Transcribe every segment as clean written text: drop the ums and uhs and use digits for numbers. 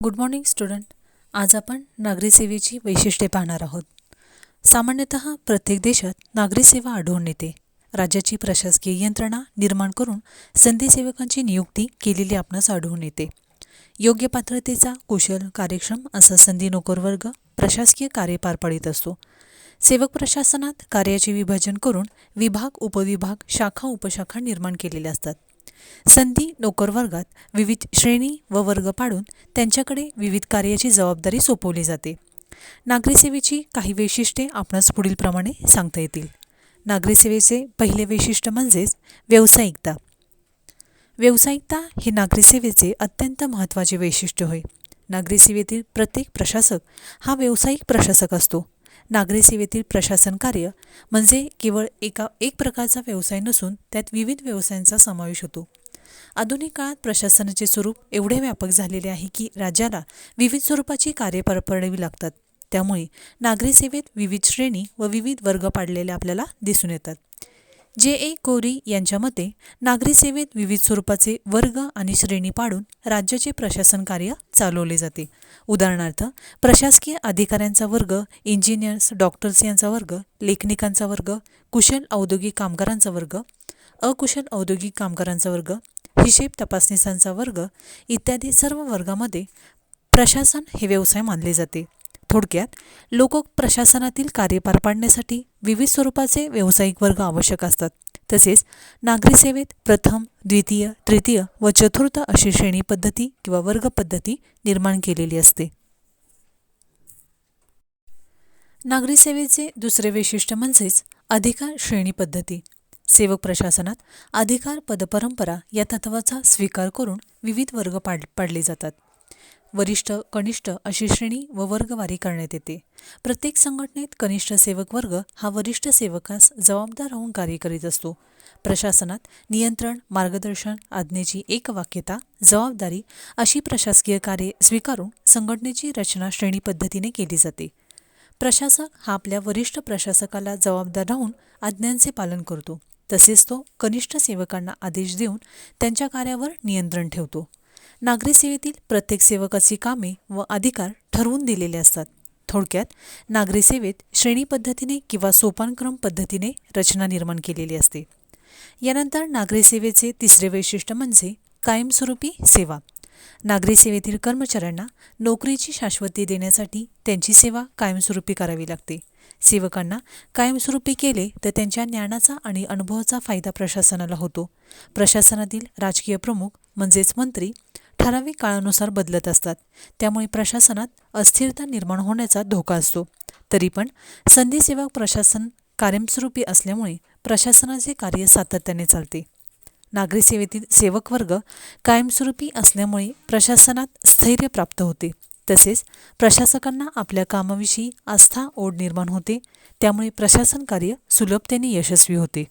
Good morning student. आज आपण नागरी सेवेची वैशिष्ट्ये पाहणार आहोत. सामान्यतः प्रत्येक देशात नागरी सेवा आढळून येते. राज्याची प्रशासकीय यंत्रणा निर्माण करून संधी सेवकांची नियुक्ती केलेली आपणास आढळून येते. योग्य पात्रतेचा कुशल कार्यक्षम असा संधी नोकरवर्ग प्रशासकीय कार्य पार पाडित असतो. सेवक प्रशासनात कार्याचे विभाजन करून विभाग, उपविभाग, शाखा, उपशाखा निर्माण केलेल्या असतात. संधी नोकरवर्गात विविध श्रेणी व वर्ग पाडून त्यांच्याकडे विविध कार्याची जबाबदारी सोपवली जाते. नागरी सेवेची काही वैशिष्ट्ये आपणास पुढीलप्रमाणे सांगता येतील. नागरी सेवेचे पहिले वैशिष्ट्य म्हणजेच व्यावसायिकता. व्यावसायिकता हे नागरी सेवेचे अत्यंत महत्त्वाचे वैशिष्ट्य होय. नागरी सेवेतील प्रत्येक प्रशासक हा व्यावसायिक प्रशासक असतो. नागरी सेवेतील प्रशासन कार्य म्हणजे केवळ एक प्रकारचा व्यवसाय नसून त्यात विविध व्यवसायांचा समावेश होतो. आधुनिक काळात प्रशासनाचे स्वरूप एवढे व्यापक झालेले आहे की राज्याला विविध स्वरूपाची कार्ये पार पाडावी लागतात. त्यामुळे नागरी सेवेत विविध श्रेणी व विविध वर्ग पाडलेले आपल्याला दिसून येतात. J.A. कोरी यांच्या मते नागरी सेवेत विविध स्वरूपाचे वर्ग आणि श्रेणी पाडून राज्याचे प्रशासन कार्य चालवले जाते. उदाहरणार्थ, प्रशासकीय अधिकाऱ्यांचा वर्ग, इंजिनियर्स, डॉक्टर्स यांचा वर्ग, लेखनिकांचा वर्ग, कुशल औद्योगिक कामगारांचा वर्ग, अकुशल औद्योगिक कामगारांचा वर्ग, हिशेब तपासनीसांचा वर्ग इत्यादी सर्व वर्गामध्ये प्रशासन हे व्यवसाय मानले जाते. थोडक्यात, लोक प्रशासनातील कार्य पार पाडण्यासाठी विविध स्वरूपाचे व्यावसायिक वर्ग आवश्यक असतात. तसेच नागरी सेवेत प्रथम, द्वितीय, तृतीय व चतुर्थ अशी श्रेणी पद्धती किंवा वर्ग पद्धती निर्माण केलेली असते. नागरी सेवेचे दुसरे वैशिष्ट्य म्हणजेच अधिकार श्रेणी पद्धती. सेवक प्रशासनात अधिकार पदपरंपरा या तत्वाचा स्वीकार करून विविध वर्ग पाडले जातात. वरिष्ठ, कनिष्ठ अशी श्रेणी व वर्गवारी करण्यात येते. प्रत्येक संघटनेत कनिष्ठ सेवक वर्ग हा वरिष्ठ सेवकास जबाबदार राहून कार्य करीत असतो. प्रशासनात नियंत्रण, मार्गदर्शन, आज्ञेची एकवाक्यता, जबाबदारी अशी प्रशासकीय कार्ये स्वीकारून संघटनेची रचना श्रेणी पद्धतीने केली जाते. प्रशासक हा आपल्या वरिष्ठ प्रशासकाला जबाबदार राहून आज्ञांचे पालन करतो. तसेच तो कनिष्ठ सेवकांना आदेश देऊन त्यांच्या कार्यावर नियंत्रण ठेवतो. नागरी सेवेतील प्रत्येक सेवकाची कामे व अधिकार ठरवून दिलेले असतात. थोडक्यात, नागरी सेवेत श्रेणी पद्धतीने किंवा सोपानक्रम पद्धतीने रचना निर्माण केलेली असते. यानंतर नागरी सेवेचे तिसरे वैशिष्ट्य म्हणजे कायमस्वरूपी सेवा. नागरी सेवेतील कर्मचाऱ्यांना नोकरीची शाश्वती देण्यासाठी त्यांची सेवा कायमस्वरूपी करावी लागते. सेवकांना कायमस्वरूपी केले तर त्यांच्या ज्ञानाचा आणि अनुभवाचा फायदा प्रशासनाला होतो. प्रशासनातील राजकीय प्रमुख म्हणजेच मंत्री ठराविक काळानुसार बदलत असतात. त्यामुळे प्रशासनात अस्थिरता निर्माण होण्याचा धोका असतो. तरी पण संधी सेवक प्रशासन कायमस्वरूपी असल्यामुळे प्रशासनाचे कार्य सातत्याने चालते. नागरी सेवेतील सेवक वर्ग कायमस्वरूपी असल्यामुळे प्रशासनात स्थैर्य प्राप्त होते. तसेच प्रशासकांना आपल्या कामाविषयी आस्था, ओढ निर्माण होते. त्यामुळे प्रशासन कार्य सुलभतेने यशस्वी होते.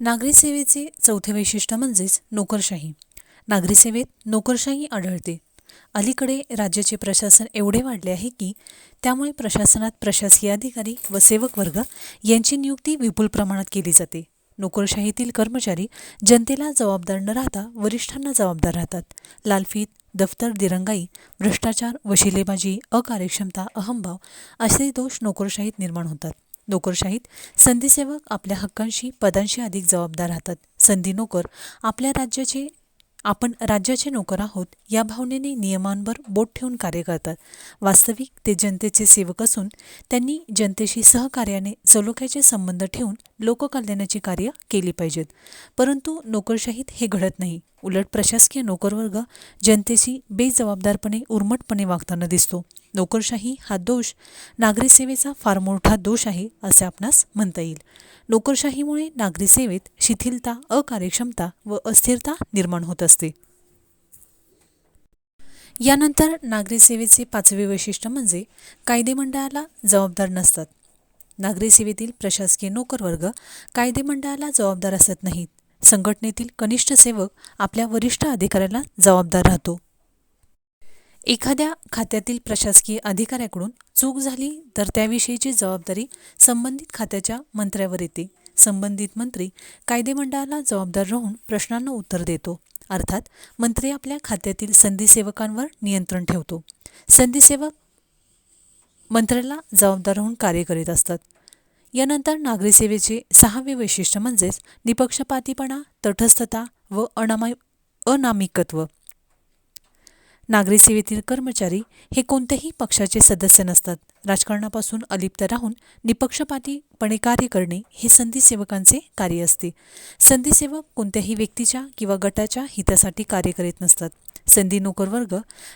नागरी सेवेचे चौथे वैशिष्ट्य म्हणजेच नोकरशाही. नागरी सेवेत नोकरशाही आढळते. अलीकडे राज्याचे प्रशासन एवढे वाढले आहे की त्यामुळे प्रशासनात प्रशासकीय अधिकारी व सेवक वर्ग यांची नियुक्ती विपुल प्रमाणात केली जाते. नोकरशाहीतील कर्मचारी जनतेला जबाबदार न राहता वरिष्ठांना जबाबदार राहतात. लालफीत, दफ्तर दिरंगाई, भ्रष्टाचार, वशिलेबाजी, अकार्यक्षमता, अहंभाव असे दोष नोकरशाहीत निर्माण होतात. नोकरशाहीत संधी सेवक आपल्या हक्कांशी, पदांशी अधिक जबाबदार राहतात. संधी नोकर आपण राज्याचे नोकर आहोत या भावनेने नियमांवर बोट ठेवून कार्य करतात. वास्तविक ते जनतेचे सेवक असून त्यांनी जनतेशी सहकार्याने सलोख्याचे संबंध ठेवून लोककल्याणाची कार्य केली पाहिजेत. परंतु नोकरशाहीत हे घडत नाही. उलट प्रशासकीय नोकरवर्ग जनतेशी बेजबाबदारपणे, उर्मटपणे वागताना दिसतो. नोकरशाही हा दोष नागरी सेवेचा फार मोठा दोष आहे असे आपणास म्हणता येईल. नोकरशाहीमुळे नागरी सेवेत शिथिलता, अकार्यक्षमता व अस्थिरता निर्माण होत असते. यानंतर नागरी सेवेचे पाचवे वैशिष्ट्य म्हणजे कायदेमंडळाला जबाबदार नसतात. नागरी सेवेतील प्रशासकीय नोकरवर्ग कायदेमंडळाला जबाबदार असत नाहीत. संघटनेतील कनिष्ठ सेवक आपल्या वरिष्ठ अधिकाऱ्याला जबाबदार राहतो. एखाद्या खात्यातील प्रशासकीय अधिकाऱ्याकडून चूक झाली तर त्याविषयीची जबाबदारी संबंधित खात्याच्या मंत्र्यावर येते. संबंधित मंत्री कायदेमंडळाला जबाबदार राहून प्रश्नांना उत्तर देतो. अर्थात मंत्री आपल्या खात्यातील संधीसेवकांवर नियंत्रण ठेवतो. संधीसेवक मंत्र्याला जबाबदार राहून कार्य करीत असतात. यानंतर नागरी सेवेचे 6वे वैशिष्ट्य म्हणजेच निपक्षपातीपणा, तटस्थता व अनामिकत्व. नागरी सेवेतील कर्मचारी हे कोणत्याही पक्षाचे सदस्य नसतात. राजकारणापासून अलिप्त राहून निपक्षपातीपणे कार्य करणे हे संधीसेवकांचे कार्य असते. संधीसेवक कोणत्याही व्यक्तीच्या किंवा गटाच्या हितासाठी कार्य करीत नसतात. संधी नोकरवर्ग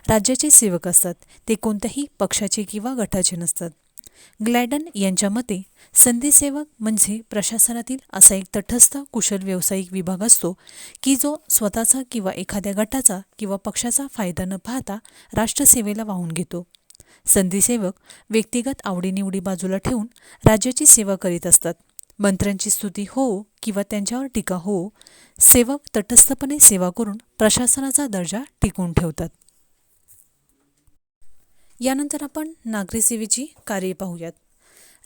राज्याचे सेवक असतात. ते कोणत्याही पक्षाचे किंवा गटाचे नसतात. ग्लॅडन यांच्या मते संधीसेवक म्हणजे प्रशासनातील असा एक तटस्थ कुशल व्यावसायिक विभाग असतो की जो स्वतःचा किंवा एखाद्या गटाचा किंवा पक्षाचा फायदा न पाहता राष्ट्रसेवेला वाहून घेतो. संधीसेवक व्यक्तिगत आवडीनिवडी बाजूला ठेवून राज्याची सेवा करीत असतात. मंत्र्यांची स्तुती हो किंवा त्यांच्यावर टीका हो, सेवक तटस्थपणे सेवा करून प्रशासनाचा दर्जा टिकवून ठेवतात. यानंतर आपण नागरी सेवेची कार्ये पाहूयात.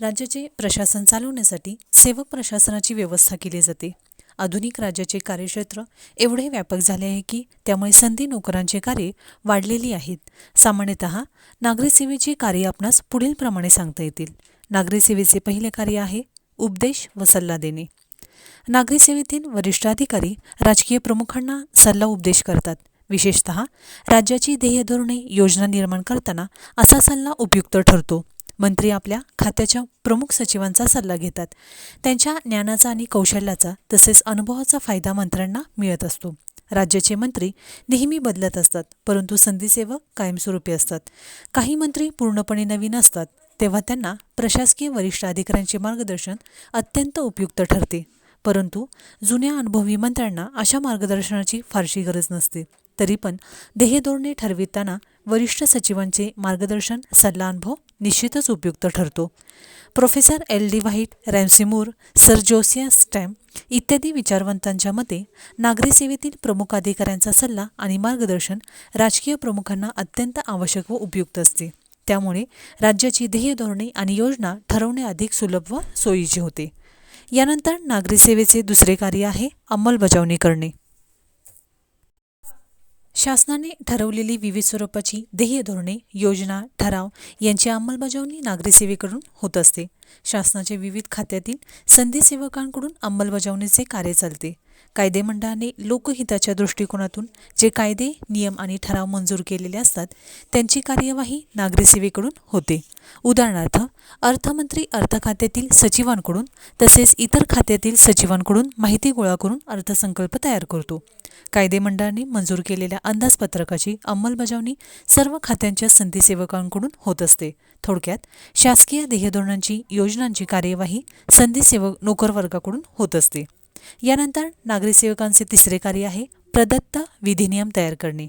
राज्याचे प्रशासन चालवण्यासाठी सेवक प्रशासनाची व्यवस्था केली जाते. आधुनिक राज्याचे कार्यक्षेत्र एवढे व्यापक झाले आहे की त्यामुळे संधी नोकरांचे कार्य वाढलेली आहेत. सामान्यतः नागरी सेवेची कार्य आपणास पुढील प्रमाणे सांगता येतील. नागरी सेवेचे पहिले कार्य आहे उपदेश व सल्ला देणे. नागरी सेवेतील वरिष्ठ अधिकारी राजकीय प्रमुखांना सल्ला उपदेश करतात. विशेषतः राज्याची ध्येय धोरणे योजना निर्माण करताना असा सल्ला उपयुक्त ठरतो. मंत्री आपल्या खात्याच्या प्रमुख सचिवांचा सल्ला घेतात. त्यांच्या ज्ञानाचा आणि कौशल्याचा तसेच अनुभवाचा फायदा मंत्र्यांना मिळत असतो. राज्याचे मंत्री नेहमी बदलत असतात, परंतु संधीसेवक कायमस्वरूपी असतात. काही मंत्री पूर्णपणे नवीन असतात, तेव्हा त्यांना प्रशासकीय वरिष्ठ अधिकाऱ्यांचे मार्गदर्शन अत्यंत उपयुक्त ठरते. परंतु जुन्या अनुभवी मंत्र्यांना अशा मार्गदर्शनाची फारशी गरज नसते. तरी पण ध्येय धोरणे ठरविताना वरिष्ठ सचिवांचे मार्गदर्शन सल्ला अनुभव निश्चितच उपयुक्त ठरतो. Professor L D. White, Ramsay Muir, sir Josiah Stamp इत्यादी विचारवंतांच्या मते नागरी सेवेतील प्रमुख अधिकाऱ्यांचा सल्ला आणि मार्गदर्शन राजकीय प्रमुखांना अत्यंत आवश्यक व उपयुक्त असते. त्यामुळे राज्याची ध्येय धोरणे आणि योजना ठरवणे अधिक सुलभ व सोयीचे होते. यानंतर नागरी सेवेचे दुसरे कार्य आहे अंमलबजावणी करणे. शासनाने ठरवलेली विविध स्वरूपाची ध्येय धोरणे, योजना, ठराव यांची अंमलबजावणी नागरी सेवेकडून होत असते. शासनाचे विविध खात्यातील संधीसेवकांकडून अंमलबजावणीचे कार्य चालते. कायदेमंडळाने लोकहिताच्या दृष्टिकोनातून जे कायदे, नियम आणि ठराव मंजूर केलेले असतात त्यांची कार्यवाही नागरी सेवेकडून होते. उदाहरणार्थ, अर्थमंत्री अर्थ खात्यातील सचिवांकडून तसेच इतर खात्यातील सचिवांकडून माहिती गोळा करून अर्थसंकल्प तयार करतो. कायदेमंडळाने मंजूर केलेल्या अंदाजपत्रकाची अंमलबजावणी सर्व खात्यांच्या संधीसेवकांकडून होत असते. थोडक्यात शासकीय ध्येयधोरणांची, योजनांची कार्यवाही संधीसेवक नोकरवर्गाकडून होत असते. यानंतर नागरी सेवकांचे तिसरे कार्य आहे प्रदत्त विधिनियम तयार करणे.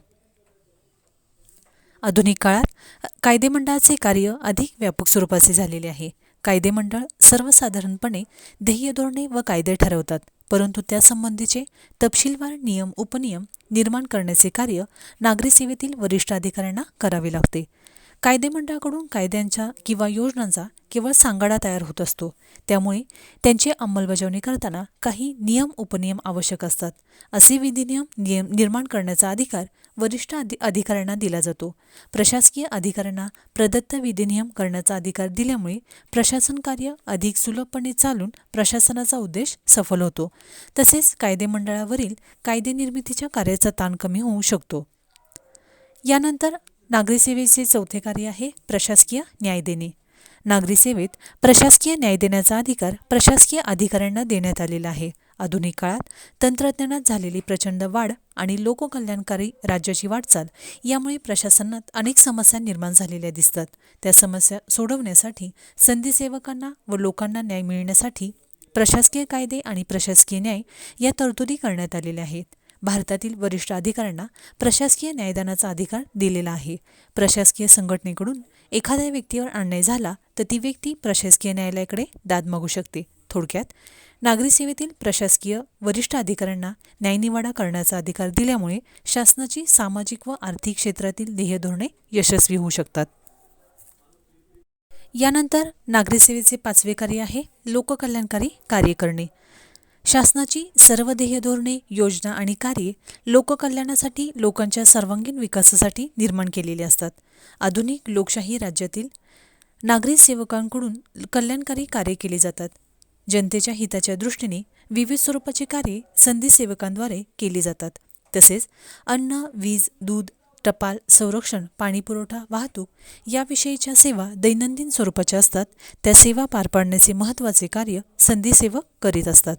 आधुनिक काळात कायदेमंडळाचे कार्य अधिक व्यापक स्वरूपाचे झालेले आहे. कायदेमंडळ सर्वसाधारणपणे ध्येय धोरणे व कायदे ठरवतात, परंतु त्यासंबंधीचे तपशीलवार नियम उपनियम निर्माण करण्याचे कार्य नागरी सेवेतील वरिष्ठ अधिकाऱ्यांना करावे लागते. कायदेमंडळाकडून कायद्यांच्या किंवा योजनांचा केवळ सांगाडा तयार होत असतो, त्यामुळे त्यांची अंमलबजावणी करताना काही नियम उपनियम आवश्यक असतात. असे विधिनियम निर्माण करण्याचा अधिकार वरिष्ठ अधिकाऱ्यांना दिला जातो. प्रशासकीय अधिकाऱ्यांना प्रदत्त विधिनियम करण्याचा अधिकार दिल्यामुळे प्रशासन कार्य अधिक सुलभपणे चालून प्रशासनाचा उद्देश सफल होतो. तसेच कायदेमंडळावरील कायदेनिर्मितीच्या कार्याचा ताण कमी होऊ शकतो. यानंतर नागरी सेवेचे चौथे कार्य आहे प्रशासकीय न्याय देणे. नागरी सेवेत प्रशासकीय न्याय देण्याचा अधिकार प्रशासकीय अधिकाऱ्यांना देण्यात आलेला आहे. आधुनिक काळात तंत्रज्ञानात झालेली प्रचंड वाढ आणि लोककल्याणकारी राज्याची वाटचाल यामुळे प्रशासनात अनेक समस्या निर्माण झालेल्या दिसतात. त्या समस्या सोडवण्यासाठी संधीसेवकांना व लोकांना न्याय मिळण्यासाठी प्रशासकीय कायदे आणि प्रशासकीय न्याय या तरतुदी करण्यात आलेल्या आहेत. भारतातील वरिष्ठ अधिकाऱ्यांना प्रशासकीय न्यायदानाचा अधिकार दिलेला आहे. प्रशासकीय संघटनेकडून एखाद्या व्यक्तीवर अन्याय झाला तर ती व्यक्ती प्रशासकीय न्यायालयाकडे दाद मागू शकते. थोडक्यात नागरी सेवेतील प्रशासकीय वरिष्ठ अधिकाऱ्यांना न्यायनिवाडा करण्याचा अधिकार दिल्यामुळे शासनाची सामाजिक व आर्थिक क्षेत्रातील ध्येय धोरणे यशस्वी होऊ शकतात. यानंतर नागरी सेवेचे पाचवे कार्य आहे लोककल्याणकारी कार्य करणे. शासनाची सर्व ध्येय धोरणे, योजना आणि कार्ये लोककल्याणासाठी, लोकांच्या सर्वांगीण विकासासाठी निर्माण केलेली असतात. आधुनिक लोकशाही राज्यातील नागरिक सेवकांकडून कल्याणकारी कार्य केले जातात. जनतेच्या हिताच्या दृष्टीने विविध स्वरूपाची कार्ये संधी सेवकांद्वारे केली जातात. तसेच अन्न, वीज, दूध, टपाल, संरक्षण, पाणीपुरवठा, वाहतूक याविषयीच्या सेवा दैनंदिन स्वरूपाच्या असतात. त्या सेवा पार पाडण्याचे महत्त्वाचे कार्य संधी सेवक करीत असतात.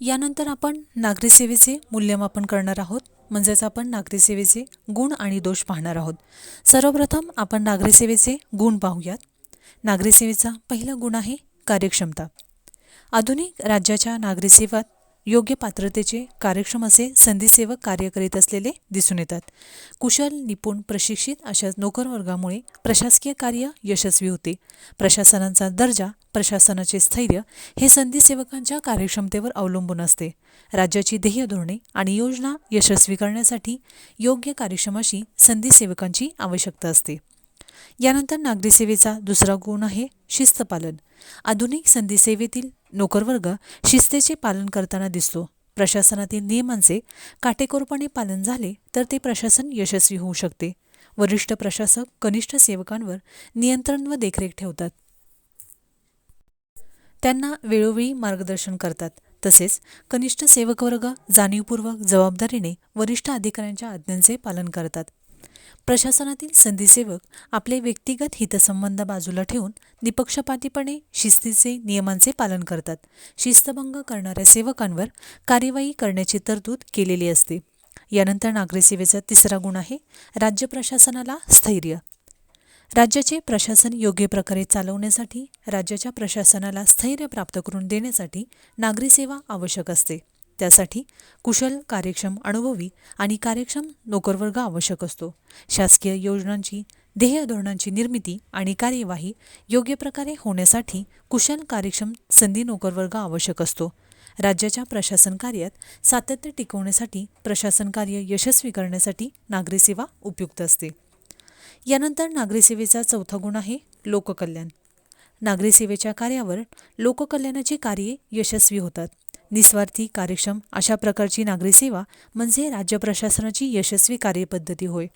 यानंतर आपण नागरी सेवेचे मूल्यमापन करणार आहोत, म्हणजेच आपण नागरी सेवेचे गुण आणि दोष पाहणार आहोत. सर्वप्रथम आपण नागरी सेवेचे गुण पाहूयात. नागरी सेवेचा पहिला गुण आहे कार्यक्षमता. आधुनिक राज्याच्या नागरी सेवेत योग्य पात्रतेचे कार्यक्षम असे संधीसेवक कार्य करीत असलेले दिसून येतात. कुशल, निपुण, प्रशिक्षित अशा नोकरवर्गामुळे प्रशासकीय कार्य यशस्वी होते. प्रशासनाचा दर्जा, प्रशासनाचे स्थैर्य हे संधीसेवकांच्या कार्यक्षमतेवर अवलंबून असते. राज्याची ध्येय धोरणे आणि योजना यशस्वी करण्यासाठी योग्य कार्यक्षम अशी संधीसेवकांची आवश्यकता असते. यानंतर नागरी सेवेचा दुसरा गुण आहे शिस्तपालन. आधुनिक संधीसेवेतील नोकरवर्ग शिस्तेचे पालन करताना दिसतो. प्रशासनातील नियमांचे काटेकोरपणे पालन झाले तर ते प्रशासन यशस्वी होऊ शकते. वरिष्ठ प्रशासक कनिष्ठ सेवकांवर नियंत्रण व देखरेख ठेवतात. त्यांना वेळोवेळी मार्गदर्शन करतात. तसेच कनिष्ठ सेवक वर्ग जाणीवपूर्वक जबाबदारीने वरिष्ठ अधिकाऱ्यांच्या आज्ञांचे पालन करतात. प्रशासनातील संधीसेवक आपले व्यक्तिगत हितसंबंध बाजूला ठेवून निपक्षपातीपणे शिस्तीचे नियमांचे पालन करतात. शिस्तभंग करणाऱ्या सेवकांवर कार्यवाही करण्याची तरतूद केलेली असते. यानंतर नागरी सेवेचा तिसरा गुण आहे राज्य प्रशासनाला स्थैर्य. राज्याचे प्रशासन योग्य प्रकारे चालवण्यासाठी, राज्याच्या प्रशासनाला स्थैर्य प्राप्त करून देण्यासाठी नागरी सेवा आवश्यक असते. त्यासाठी कुशल, कार्यक्षम, अनुभवी आणि कार्यक्षम नोकरवर्ग आवश्यक असतो. शासकीय योजनांची, ध्येय धोरणांची निर्मिती आणि कार्यवाही योग्य प्रकारे होण्यासाठी कुशल, कार्यक्षम संधी नोकरवर्ग आवश्यक असतो. राज्याच्या प्रशासन कार्यात सातत्य टिकवण्यासाठी, प्रशासन कार्य यशस्वी करण्यासाठी नागरी सेवा उपयुक्त असते. यानंतर नागरी सेवेचा चौथा गुण आहे लोककल्याण. नागरी सेवेच्या कार्यावर लोककल्याणाची कार्ये यशस्वी होतात. निस्वार्थी, कार्यक्षम अशा प्रकारची नागरी सेवा म्हणजे राज्य प्रशासनाची यशस्वी कार्यपद्धती होय.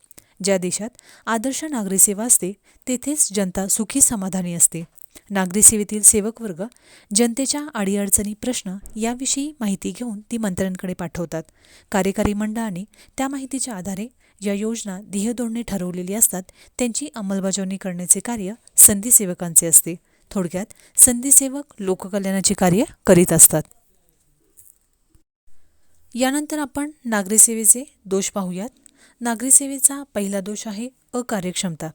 ज्या देशात आदर्श नागरी सेवा असते तेथेच जनता सुखी समाधानी असते. नागरी सेवेतील सेवक वर्ग जनतेच्या अडीअडचणी, प्रश्न याविषयी माहिती घेऊन ती मंत्र्यांकडे पाठवतात. कार्यकारी मंडळाने त्या माहितीच्या आधारे ज्या योजना, ध्येयधोरणे ठरवलेली असतात त्यांची अंमलबजावणी करण्याचे कार्य संधीसेवकांचे असते. थोडक्यात संधीसेवक लोककल्याणाचे कार्य करीत असतात. यानंतर आपण नागरी सेवेचे दोष पाहूयात. नागरी सेवेचा पहिला दोष आहे अकार्यक्षमता.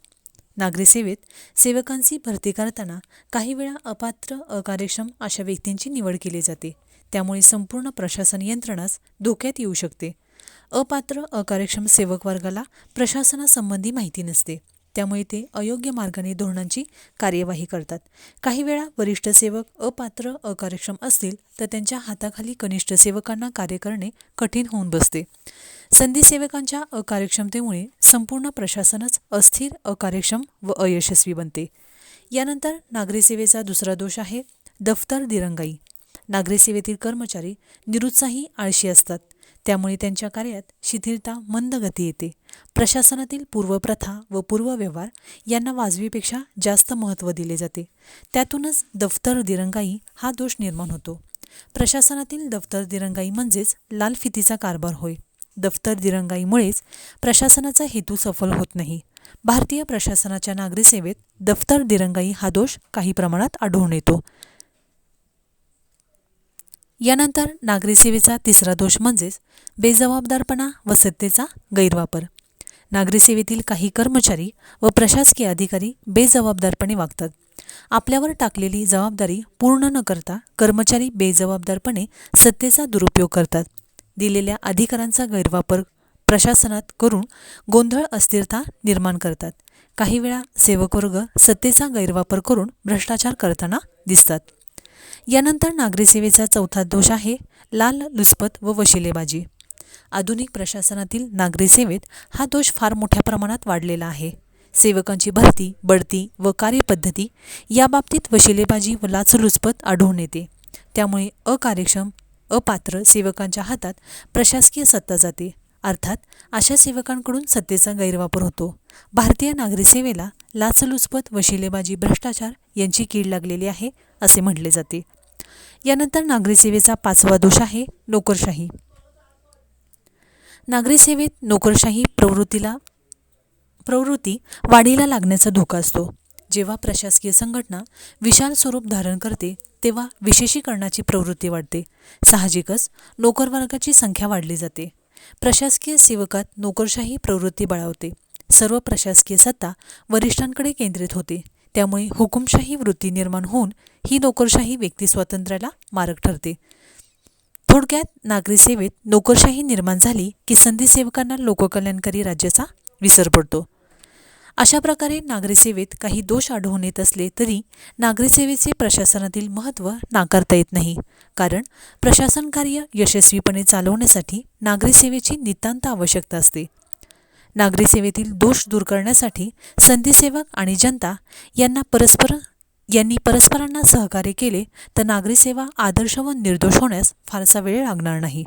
नागरी सेवेत सेवकांची भरती करताना काही वेळा अपात्र, अकार्यक्षम अशा व्यक्तींची निवड केली जाते. त्यामुळे संपूर्ण प्रशासन यंत्रणाच धोक्यात येऊ शकते. अपात्र, अकार्यक्षम सेवक वर्गाला प्रशासनासंबंधी माहिती नसते. त्यामुळे ते अयोग्य मार्गाने धोरणांची कार्यवाही करतात. काही वेळा वरिष्ठ सेवक अपात्र, अकार्यक्षम असतील तर त्यांच्या हाताखाली कनिष्ठ सेवकांना कार्य करणे कठीण होऊन बसते. संधीसेवकांच्या अकार्यक्षमतेमुळे संपूर्ण प्रशासनच अस्थिर, अकार्यक्षम व अयशस्वी बनते. यानंतर नागरी सेवेचा दुसरा दोष आहे दफ्तर दिरंगाई. नागरी सेवेतील कर्मचारी निरुत्साही, आळशी असतात. त्यामुळे त्यांच्या कार्यात शिथिलता, मंद गती येते. प्रशासनातील पूर्वप्रथा व पूर्वव्यवहार यांना वाजवीपेक्षा जास्त महत्त्व दिले जाते. त्यातूनच दफ्तर दिरंगाई हा दोष निर्माण होतो. प्रशासनातील दफ्तर दिरंगाई म्हणजेच लाल फितीचा कारभार होय. दफ्तर दिरंगाईमुळेच प्रशासनाचा हेतू सफल होत नाही. भारतीय प्रशासनाच्या नागरी सेवेत दफ्तर दिरंगाई हा दोष काही प्रमाणात आढळून येतो. यानंतर नागरी सेवेचा तिसरा दोष म्हणजेच बेजबाबदारपणा व सत्तेचा गैरवापर. नागरी सेवेतील काही कर्मचारी व प्रशासकीय अधिकारी बेजबाबदारपणे वागतात. आपल्यावर टाकलेली जबाबदारी पूर्ण न करता कर्मचारी बेजबाबदारपणे सत्तेचा दुरुपयोग करतात. दिलेल्या अधिकारांचा गैरवापर प्रशासनात करून गोंधळ, अस्थिरता निर्माण करतात. काही वेळा सेवकवर्ग सत्तेचा गैरवापर करून भ्रष्टाचार करताना दिसतात. यानंतर नागरी सेवेचा चौथा दोष आहे लाचलुचपत व वशिलेबाजी. आधुनिक प्रशासनातील नागरी सेवेत हा दोष फार मोठ्या प्रमाणात वाढलेला आहे. सेवकांची भरती, बढती व कार्यपद्धती याबाबतीत वशिलेबाजी व लाचलुचपत आढळून येते. त्यामुळे अकार्यक्षम अपात्र सेवकांच्या हातात प्रशासकीय सत्ता जाते, अर्थात अशा सेवकांकडून सत्तेचा गैरवापर होतो. भारतीय नागरी सेवेला लाचलुचपत व शिलेबाजी भ्रष्टाचार यांची कीड लागलेली आहे असे म्हटले जाते. यानंतर नागरी सेवेचा 5वा दोष आहे नोकरशाही. नागरी सेवेत नोकरशाही प्रवृत्ती वाढीला लागण्याचा धोका असतो. जेव्हा प्रशासकीय संघटना विशाल स्वरूप धारण करते तेव्हा विशेषीकरणाची प्रवृत्ती वाढते. साहजिकच नोकरवर्गाची संख्या वाढली जाते. प्रशासकीय सेवकात नोकरशाही प्रवृत्ती बळावते. सर्व प्रशासकीय सत्ता वरिष्ठांकडे केंद्रित होते. त्यामुळे हुकुमशाही वृत्ती निर्माण होऊन ही नोकरशाही व्यक्ती स्वातंत्र्याला मारक ठरते. थोडक्यात नागरी सेवेत नोकरशाही निर्माण झाली की संधी सेवकांना लोककल्याणकारी राज्याचा विसर पडतो. अशा प्रकारे नागरी सेवेत काही दोष आढळून येत असले तरी नागरी सेवेचे प्रशासनातील महत्त्व नाकारता येत नाही. कारण प्रशासन कार्य यशस्वीपणे चालवण्यासाठी नागरी सेवेची नितांत आवश्यकता असते. नागरी सेवेतील दोष दूर करण्यासाठी संधीसेवक आणि जनता यांनी परस्परांना सहकार्य केले तर नागरी सेवा आदर्श व निर्दोष होण्यास फारसा वेळ लागणार नाही.